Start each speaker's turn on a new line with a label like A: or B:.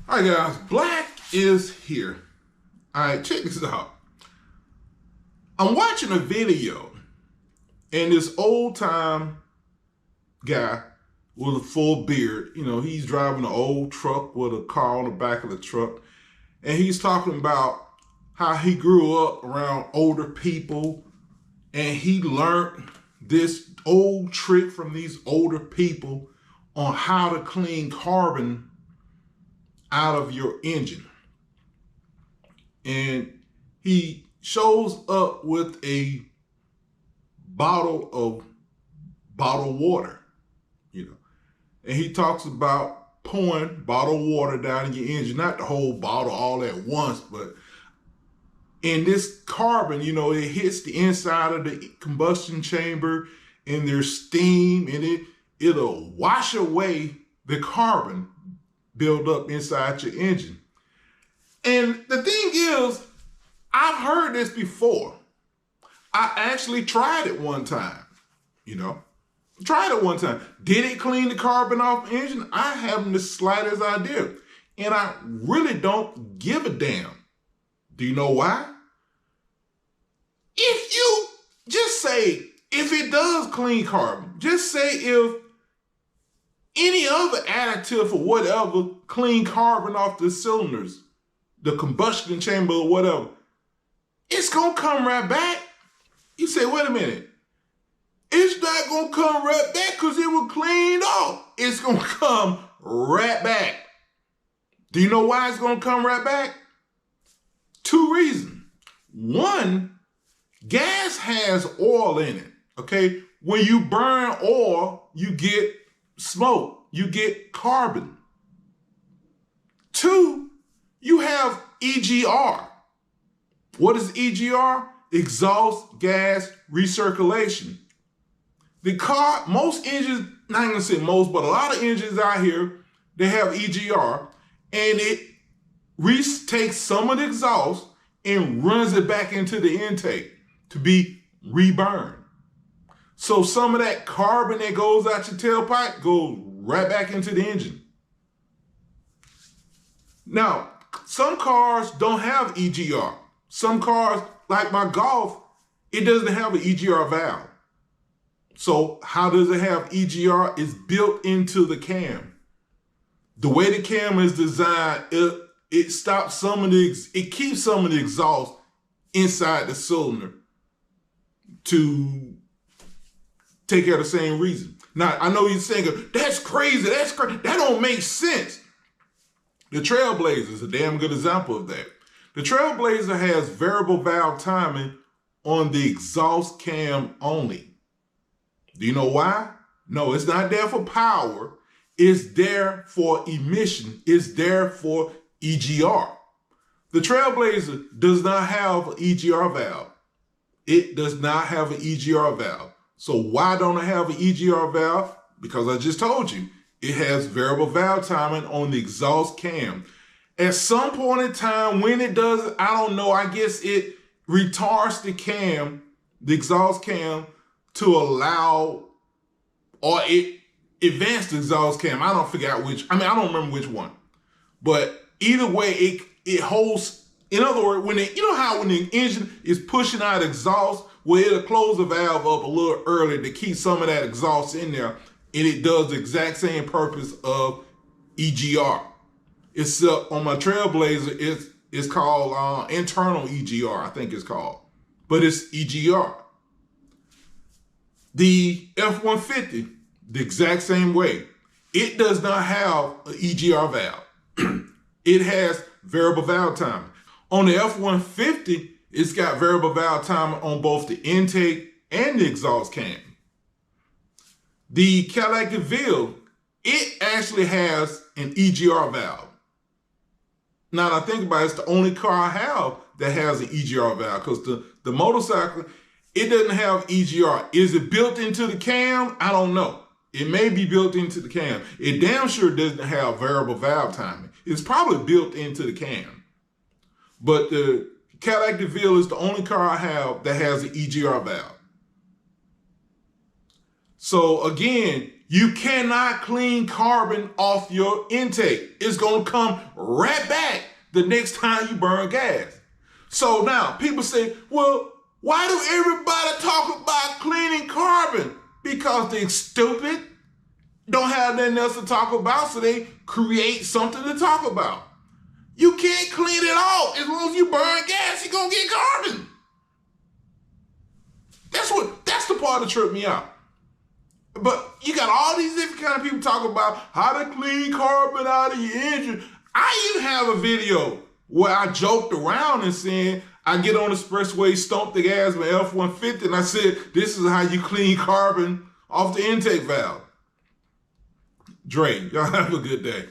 A: All right, guys, Black is here. All right, check this out. I'm watching a video, and this old time guy with a full beard, he's driving an old truck with a car on the back of the truck, and he's talking about how he grew up around older people, and he learned this old trick from these older people on how to clean carbon out of your engine. And he shows up with a bottle of bottled water, and he talks about pouring bottled water down in your engine, not the whole bottle all at once, but in this carbon, it hits the inside of the combustion chamber, and there's steam, and it'll wash away the carbon build up inside your engine. And the thing is, I've heard this before. I actually tried it one time, Tried it one time. Did it clean the carbon off the engine? I haven't the slightest idea. And I really don't give a damn. Do you know why? If you just say, if it does clean carbon, just say if any other additive or whatever clean carbon off the cylinders, the combustion chamber or whatever, it's going to come right back. You say, wait a minute. It's not going to come right back because it was cleaned off. It's going to come right back. Do you know why it's going to come right back? Two reasons. One, gas has oil in it, okay? When you burn oil, you get smoke, you get carbon. Two, you have EGR. What is EGR? Exhaust gas recirculation. Most engines, not even gonna say most, but a lot of engines out here, they have EGR, and it takes some of the exhaust and runs it back into the intake to be reburned. So some of that carbon that goes out your tailpipe goes right back into the engine. Now, some cars don't have EGR. Some cars, like my Golf, it doesn't have an EGR valve. So how does it have EGR? It's built into the cam. The way the cam is designed, it stops it keeps some of the exhaust inside the cylinder to take care of the same reason. Now, I know you're saying, that's crazy, that don't make sense. The Trailblazer is a damn good example of that. The Trailblazer has variable valve timing on the exhaust cam only. Do you know why? No, it's not there for power. It's there for emission. It's there for EGR. The Trailblazer does not have an EGR valve. It does not have an EGR valve. So why don't I have an EGR valve? Because I just told you, it has variable valve timing on the exhaust cam. At some point in time, when it does it, I don't know, I guess it retards the cam, the exhaust cam, to allow, or it advanced the exhaust cam. I don't remember which one. But either way, it holds, in other words, when the engine is pushing out exhaust, well, it'll close the valve up a little early to keep some of that exhaust in there, and it does the exact same purpose of EGR. It's on my Trailblazer, it's called internal EGR, I think it's called, but it's EGR. The F-150, the exact same way. It does not have an EGR valve. It has variable valve timing. On the F-150, it's got variable valve timing on both the intake and the exhaust cam. The Cadillac DeVille, it actually has an EGR valve. Now that I think about it, it's the only car I have that has an EGR valve, because the motorcycle, it doesn't have EGR. Is it built into the cam? I don't know. It may be built into the cam. It damn sure doesn't have variable valve timing. It's probably built into the cam. But the Cadillac DeVille is the only car I have that has an EGR valve. So again, You cannot clean carbon off your intake. It's going to come right back the next time you burn gas. So now people say, well, why do everybody talk about cleaning carbon? Because they're stupid, don't have nothing else to talk about, so they create something to talk about. You can't clean it off. As long as you burn gas, you're going to get carbon. That's the part that tripped me out. But you got all these different kind of people talking about how to clean carbon out of your engine. I even have a video where I joked around and saying, I get on the expressway, stomp the gas with F-150, and I said, this is how you clean carbon off the intake valve. Dre, y'all have a good day.